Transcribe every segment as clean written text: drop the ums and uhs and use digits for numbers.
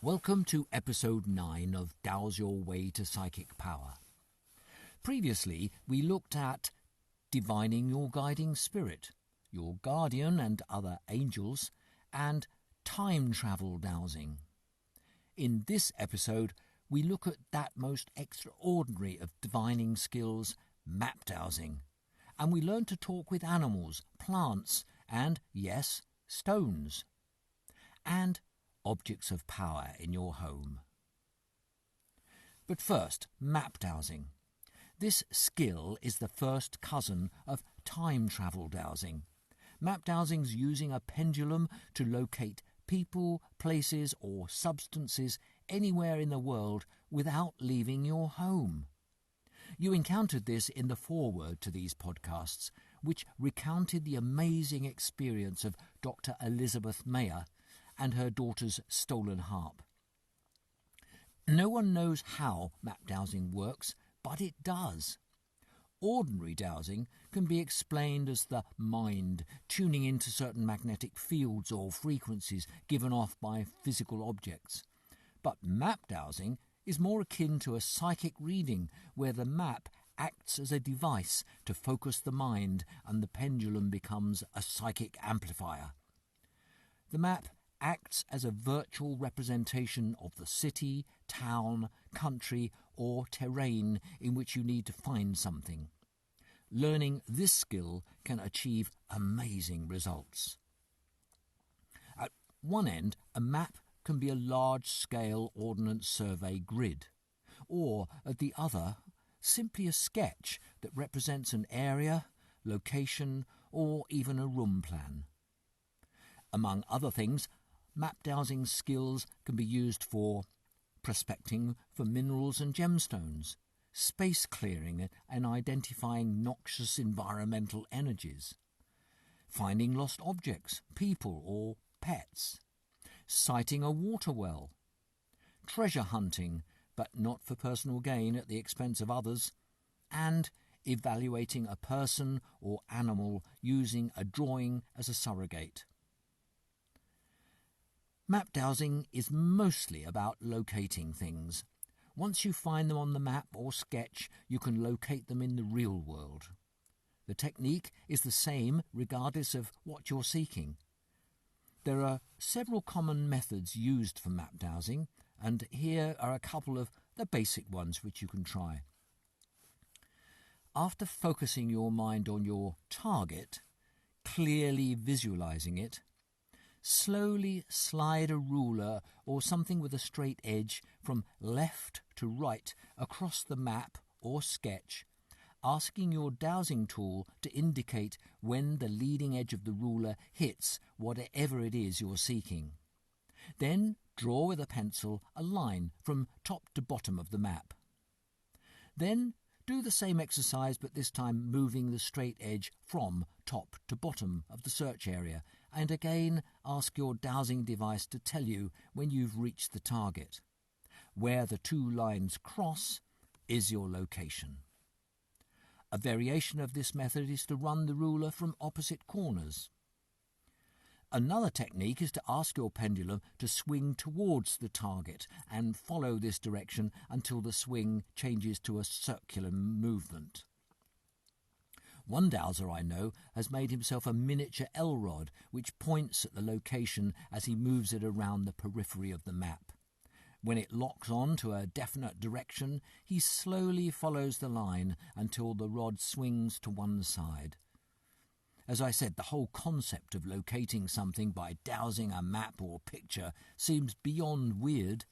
Welcome to episode 9 of Dow's Your Way to Psychic Power. Previously, we looked at divining your guiding spirit, your guardian and other angels, and time travel dowsing. In this episode, we look at that most extraordinary of divining skills, map dowsing, and we learn to talk with animals, plants, and, yes, stones, and objects of power in your home. But first, map dowsing. This skill is the first cousin of time travel dowsing. Map dowsing's using a pendulum to locate people, places or substances anywhere in the world without leaving your home. You encountered this in the foreword to these podcasts, which recounted the amazing experience of Dr. Elizabeth Mayer and her daughter's stolen harp. No one knows how map dowsing works, but it does. Ordinary dowsing can be explained as the mind tuning into certain magnetic fields or frequencies given off by physical objects. But map dowsing is more akin to a psychic reading, where the map acts as a device to focus the mind and the pendulum becomes a psychic amplifier. The map acts as a virtual representation of the city, town, country or terrain in which you need to find something. Learning this skill can achieve amazing results. At one end, a map can be a large-scale ordnance survey grid, or at the other, simply a sketch that represents an area, location, or even a room plan. Among other things, map dowsing skills can be used for prospecting for minerals and gemstones, space clearing and identifying noxious environmental energies, finding lost objects, people or pets, sighting a water well, treasure hunting, but not for personal gain at the expense of others, and evaluating a person or animal using a drawing as a surrogate. Map dowsing is mostly about locating things. Once you find them on the map or sketch, you can locate them in the real world. The technique is the same regardless of what you're seeking. There are several common methods used for map dowsing, and here are a couple of the basic ones which you can try. After focusing your mind on your target, clearly visualizing it, slowly slide a ruler or something with a straight edge from left to right across the map or sketch, asking your dowsing tool to indicate when the leading edge of the ruler hits whatever it is you're seeking. Then draw with a pencil a line from top to bottom of the map. Then do the same exercise, but this time moving the straight edge from top to bottom of the search area, and again ask your dowsing device to tell you when you've reached the target. Where the two lines cross is your location. A variation of this method is to run the ruler from opposite corners. Another technique is to ask your pendulum to swing towards the target and follow this direction until the swing changes to a circular movement. One dowser I know has made himself a miniature L-rod which points at the location as he moves it around the periphery of the map. When it locks on to a definite direction, he slowly follows the line until the rod swings to one side. As I said, the whole concept of locating something by dowsing a map or picture seems beyond weird,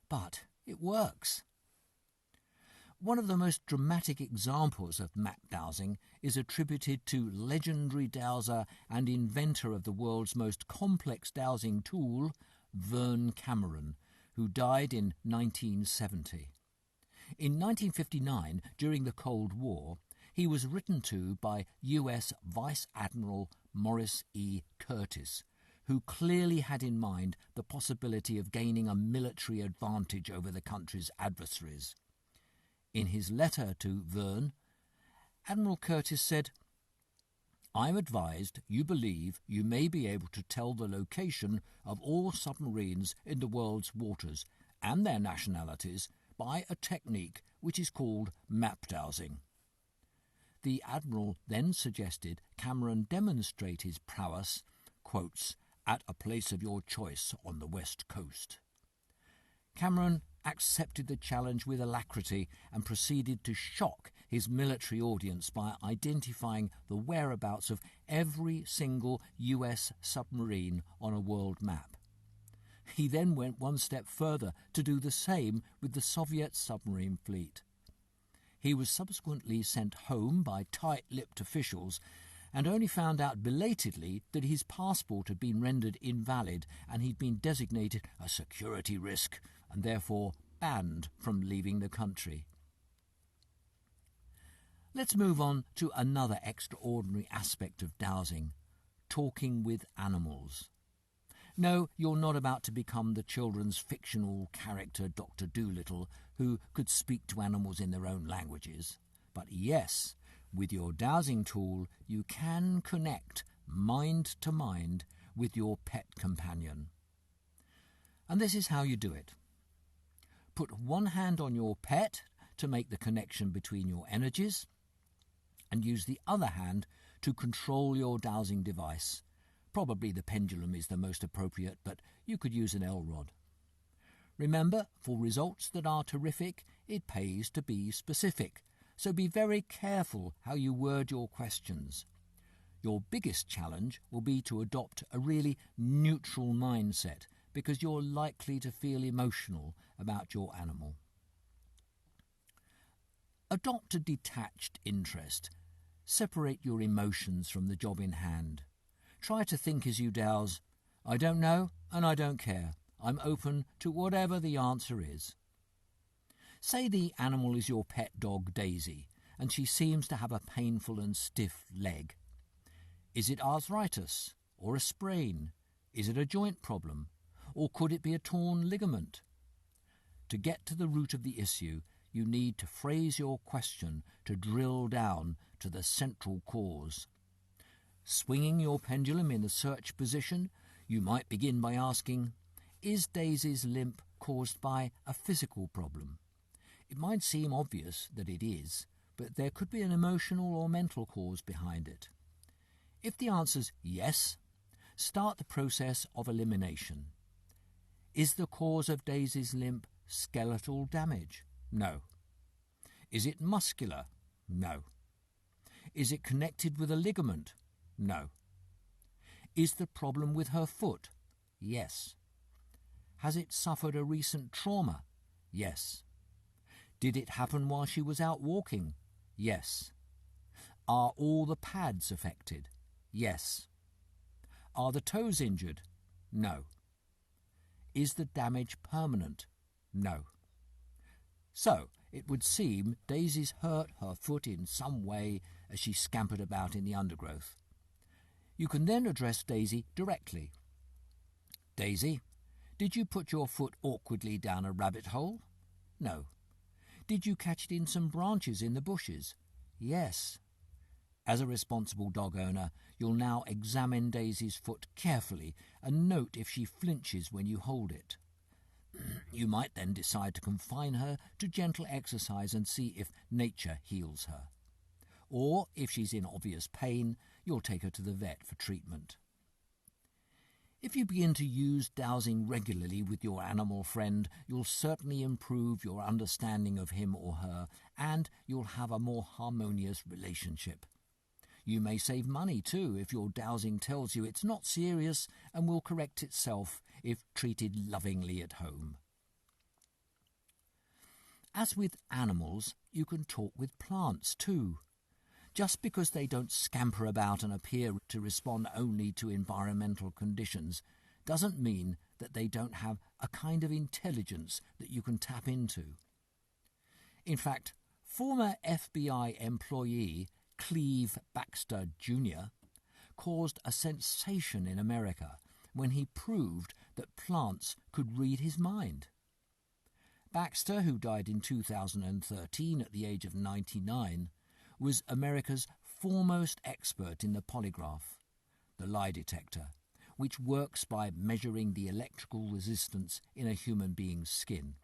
but it works. One of the most dramatic examples of map dowsing is attributed to legendary dowser and inventor of the world's most complex dowsing tool, Vern Cameron, who died in 1970. In 1959, during the Cold War, he was written to by U.S. Vice Admiral Morris E. Curtis, who clearly had in mind the possibility of gaining a military advantage over the country's adversaries. In his letter to Vern, Admiral Curtis said, I'm advised you believe you may be able to tell the location of all submarines in the world's waters and their nationalities by a technique which is called map dowsing. The Admiral then suggested Cameron demonstrate his prowess, quotes, at a place of your choice on the west coast. Cameron accepted the challenge with alacrity and proceeded to shock his military audience by identifying the whereabouts of every single US submarine on a world map. He then went one step further to do the same with the Soviet submarine fleet. He was subsequently sent home by tight-lipped officials and only found out belatedly that his passport had been rendered invalid and he'd been designated a security risk and therefore banned from leaving the country. Let's move on to another extraordinary aspect of dowsing, talking with animals. No, you're not about to become the children's fictional character Dr. Dolittle, who could speak to animals in their own languages. But yes, with your dowsing tool, you can connect mind to mind with your pet companion. And this is how you do it. Put one hand on your pet to make the connection between your energies, and use the other hand to control your dowsing device. Probably the pendulum is the most appropriate, but you could use an L-rod. Remember, for results that are terrific, it pays to be specific, so be very careful how you word your questions. Your biggest challenge will be to adopt a really neutral mindset, because you're likely to feel emotional about your animal. Adopt a detached interest. Separate your emotions from the job in hand. Try to think as you douse, I don't know and I don't care. I'm open to whatever the answer is. Say the animal is your pet dog Daisy, and she seems to have a painful and stiff leg. Is it arthritis or a sprain? Is it a joint problem? Or could it be a torn ligament? To get to the root of the issue, you need to phrase your question to drill down to the central cause. Swinging your pendulum in the search position, you might begin by asking, is Daisy's limp caused by a physical problem? It might seem obvious that it is, but there could be an emotional or mental cause behind it. If the answer's yes, start the process of elimination. Is the cause of Daisy's limp skeletal damage? No. Is it muscular? No. Is it connected with a ligament? No. Is the problem with her foot? Yes. Has it suffered a recent trauma? Yes. Did it happen while she was out walking? Yes. Are all the pads affected? Yes. Are the toes injured? No. Is the damage permanent? No. So, it would seem Daisy's hurt her foot in some way as she scampered about in the undergrowth. You can then address Daisy directly. Daisy, did you put your foot awkwardly down a rabbit hole? No. Did you catch it in some branches in the bushes? Yes. As a responsible dog owner, you'll now examine Daisy's foot carefully and note if she flinches when you hold it. You might then decide to confine her to gentle exercise and see if nature heals her. Or, if she's in obvious pain, you'll take her to the vet for treatment. If you begin to use dowsing regularly with your animal friend, you'll certainly improve your understanding of him or her, and you'll have a more harmonious relationship. You may save money too if your dowsing tells you it's not serious and will correct itself if treated lovingly at home. As with animals, you can talk with plants too. Just because they don't scamper about and appear to respond only to environmental conditions doesn't mean that they don't have a kind of intelligence that you can tap into. In fact, former FBI employee Cleve Baxter Jr. caused a sensation in America when he proved that plants could read his mind. Baxter, who died in 2013 at the age of 99, was America's foremost expert in the polygraph, the lie detector, which works by measuring the electrical resistance in a human being's skin.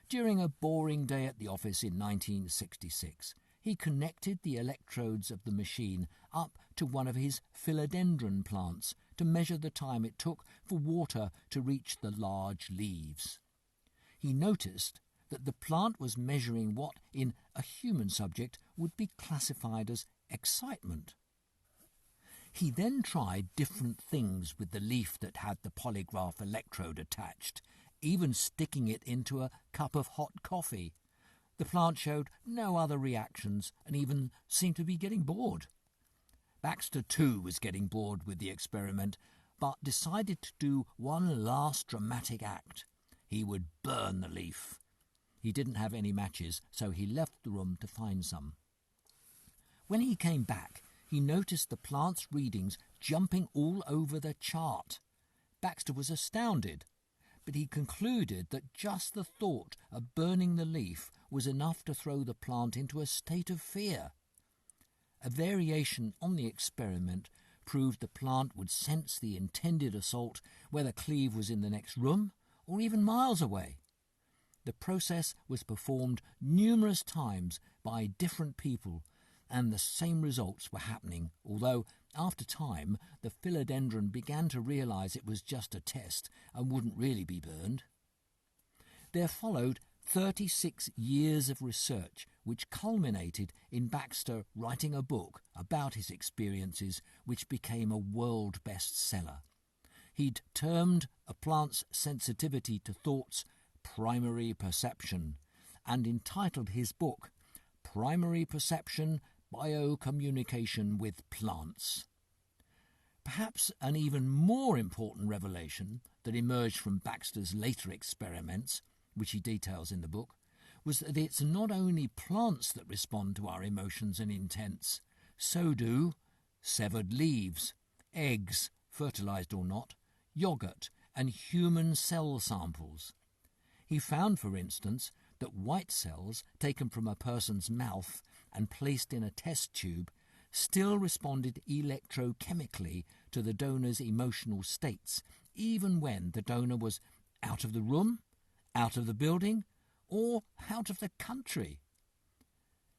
During a boring day at the office in 1966, he connected the electrodes of the machine up to one of his philodendron plants to measure the time it took for water to reach the large leaves. He noticed that the plant was measuring what, in a human subject, would be classified as excitement. He then tried different things with the leaf that had the polygraph electrode attached, even sticking it into a cup of hot coffee. The plant showed no other reactions and even seemed to be getting bored. Baxter too was getting bored with the experiment, but decided to do one last dramatic act. He would burn the leaf. He didn't have any matches, so he left the room to find some. When he came back, he noticed the plant's readings jumping all over the chart. Baxter was astounded, but he concluded that just the thought of burning the leaf was enough to throw the plant into a state of fear. A variation on the experiment proved the plant would sense the intended assault whether Cleve was in the next room or even miles away. The process was performed numerous times by different people, and the same results were happening, although, after time, the philodendron began to realise it was just a test and wouldn't really be burned. There followed 36 years of research, which culminated in Baxter writing a book about his experiences, which became a world bestseller. He'd termed a plant's sensitivity to thoughts primary perception, and entitled his book Primary Perception, Biocommunication with Plants. Perhaps an even more important revelation that emerged from Baxter's later experiments, which he details in the book, was that it's not only plants that respond to our emotions and intents. So do severed leaves, eggs, fertilised or not, yoghurt, and human cell samples. He found, for instance, that white cells taken from a person's mouth and placed in a test tube still responded electrochemically to the donor's emotional states, even when the donor was out of the room, out of the building, or out of the country.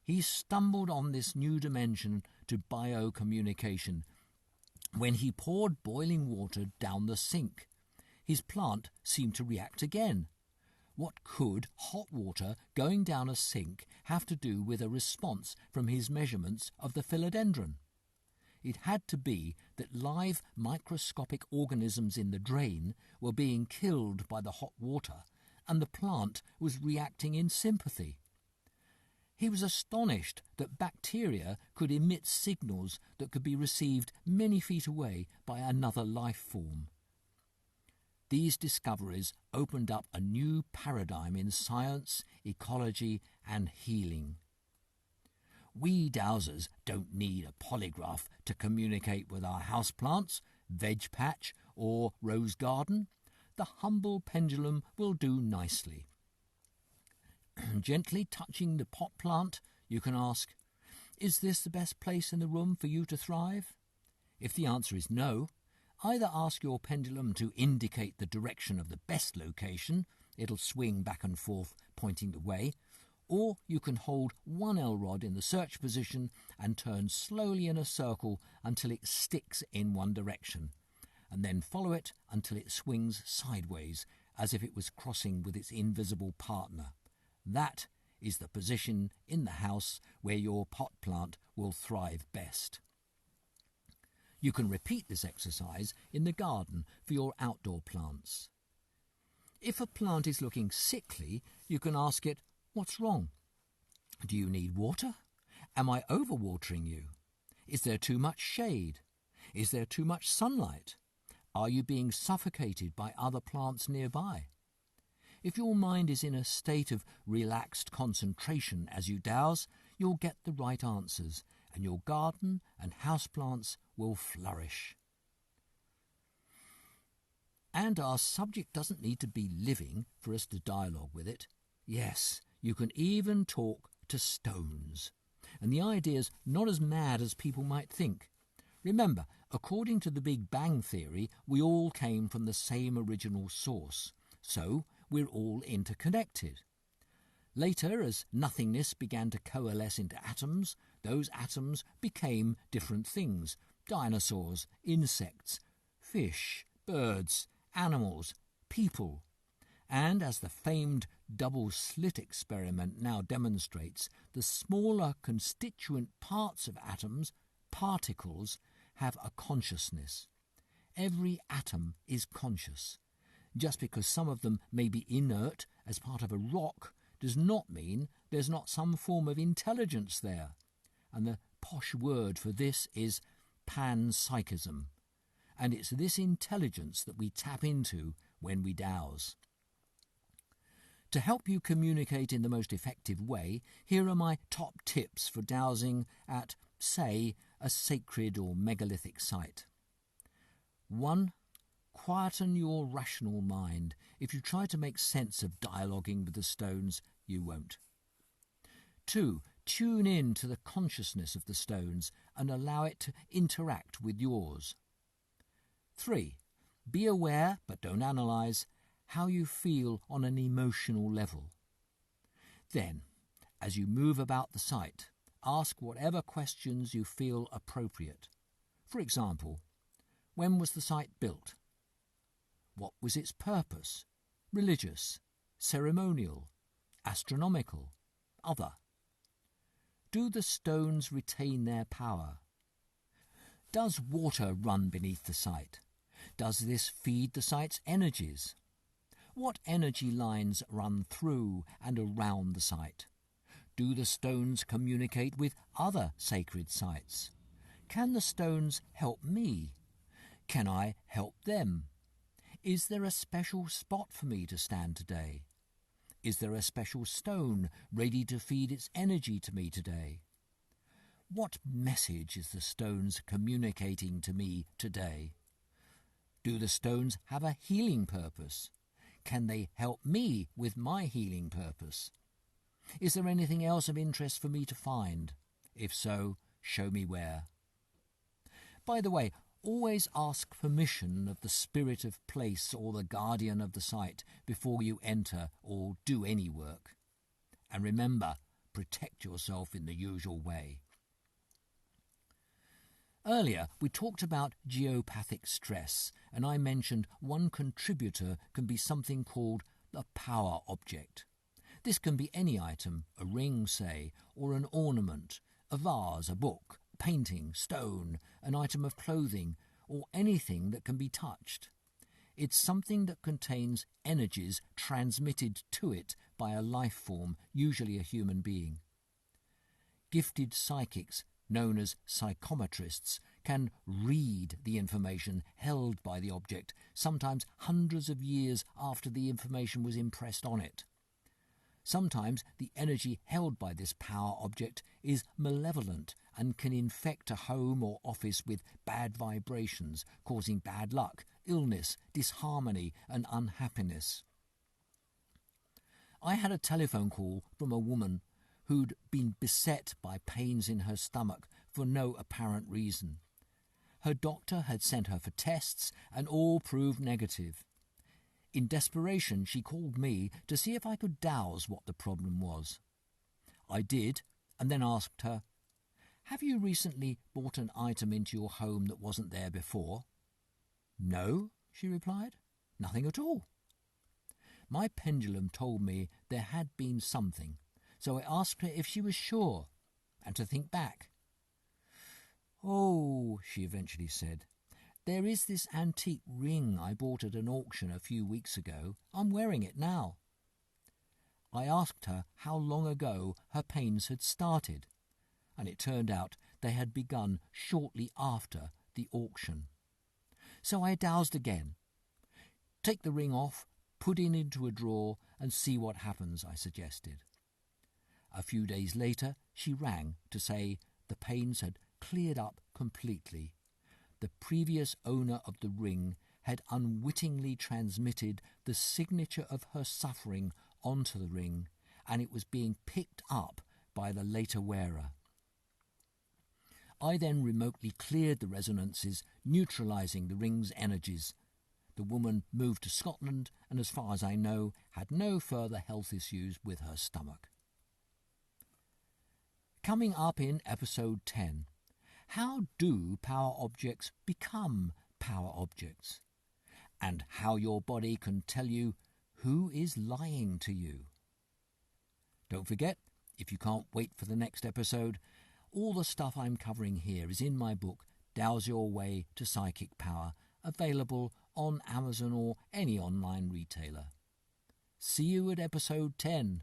He stumbled on this new dimension to biocommunication when he poured boiling water down the sink. His plant seemed to react again. What could hot water going down a sink have to do with a response from his measurements of the philodendron? It had to be that live microscopic organisms in the drain were being killed by the hot water, and the plant was reacting in sympathy. He was astonished that bacteria could emit signals that could be received many feet away by another life form. These discoveries opened up a new paradigm in science, ecology, and healing. We dowsers don't need a polygraph to communicate with our houseplants, veg patch, or rose garden. The humble pendulum will do nicely. Gently touching the pot plant, you can ask, "Is this the best place in the room for you to thrive?" If the answer is no, either ask your pendulum to indicate the direction of the best location, it'll swing back and forth pointing the way, or you can hold one L-rod in the search position and turn slowly in a circle until it sticks in one direction, and then follow it until it swings sideways as if it was crossing with its invisible partner. That is the position in the house where your pot plant will thrive best. You can repeat this exercise in the garden for your outdoor plants. If a plant is looking sickly, you can ask it, "What's wrong? Do you need water? Am I overwatering you? Is there too much shade? Is there too much sunlight? Are you being suffocated by other plants nearby?" If your mind is in a state of relaxed concentration as you douse, you'll get the right answers, and your garden and houseplants will flourish. And our subject doesn't need to be living for us to dialogue with it. Yes, you can even talk to stones. and the idea's not as mad as people might think. Remember, according to the Big Bang Theory, we all came from the same original source, so we're all interconnected. Later, as nothingness began to coalesce into atoms, those atoms became different things: dinosaurs, insects, fish, birds, animals, people. And as the famed double-slit experiment now demonstrates, the smaller constituent parts of atoms, particles, have a consciousness. Every atom is conscious. Just because some of them may be inert as part of a rock does not mean there's not some form of intelligence there. And the posh word for this is panpsychism. And it's this intelligence that we tap into when we dowse. To help you communicate in the most effective way, here are my top tips for dowsing at, say, a sacred or megalithic site. 1. Quieten your rational mind. If you try to make sense of dialoguing with the stones, you won't. 2. Tune in to the consciousness of the stones and allow it to interact with yours. 3. Be aware, but don't analyse, how you feel on an emotional level. Then, as you move about the site, ask whatever questions you feel appropriate. For example, when was the site built? What was its purpose? Religious, ceremonial, astronomical, other? Do the stones retain their power? Does water run beneath the site? Does this feed the site's energies? What energy lines run through and around the site? Do the stones communicate with other sacred sites? Can the stones help me? Can I help them? Is there a special spot for me to stand today? Is there a special stone ready to feed its energy to me today? What message is the stones communicating to me today? Do the stones have a healing purpose? Can they help me with my healing purpose? Is there anything else of interest for me to find? If so, show me where. By the way, always ask permission of the spirit of place or the guardian of the site before you enter or do any work. And remember, protect yourself in the usual way. Earlier, we talked about geopathic stress, and I mentioned one contributor can be something called a power object. This can be any item, a ring, say, or an ornament, a vase, a book, a painting, stone, an item of clothing, or anything that can be touched. It's something that contains energies transmitted to it by a life form, usually a human being. Gifted psychics, known as psychometrists, can read the information held by the object, sometimes hundreds of years after the information was impressed on it. Sometimes the energy held by this power object is malevolent and can infect a home or office with bad vibrations, causing bad luck, illness, disharmony and unhappiness. I had a telephone call from a woman who'd been beset by pains in her stomach for no apparent reason. Her doctor had sent her for tests and all proved negative. In desperation, she called me to see if I could dowse what the problem was. I did, and then asked her, "Have you recently brought an item into your home that wasn't there before?" "No," she replied, "nothing at all." My pendulum told me there had been something, so I asked her if she was sure, and to think back. "Oh," she eventually said, "there is this antique ring I bought at an auction a few weeks ago. I'm wearing it now." I asked her how long ago her pains had started, and it turned out they had begun shortly after the auction. So I dowsed again. "Take the ring off, put it into a drawer, and see what happens," I suggested. A few days later, she rang to say the pains had cleared up completely. The previous owner of the ring had unwittingly transmitted the signature of her suffering onto the ring, and it was being picked up by the later wearer. I then remotely cleared the resonances, neutralising the ring's energies. The woman moved to Scotland and, as far as I know, had no further health issues with her stomach. Coming up in episode 10, how do power objects become power objects? And how your body can tell you who is lying to you. Don't forget, if you can't wait for the next episode, all the stuff I'm covering here is in my book, Douse Your Way to Psychic Power, available on Amazon or any online retailer. See you at episode 10.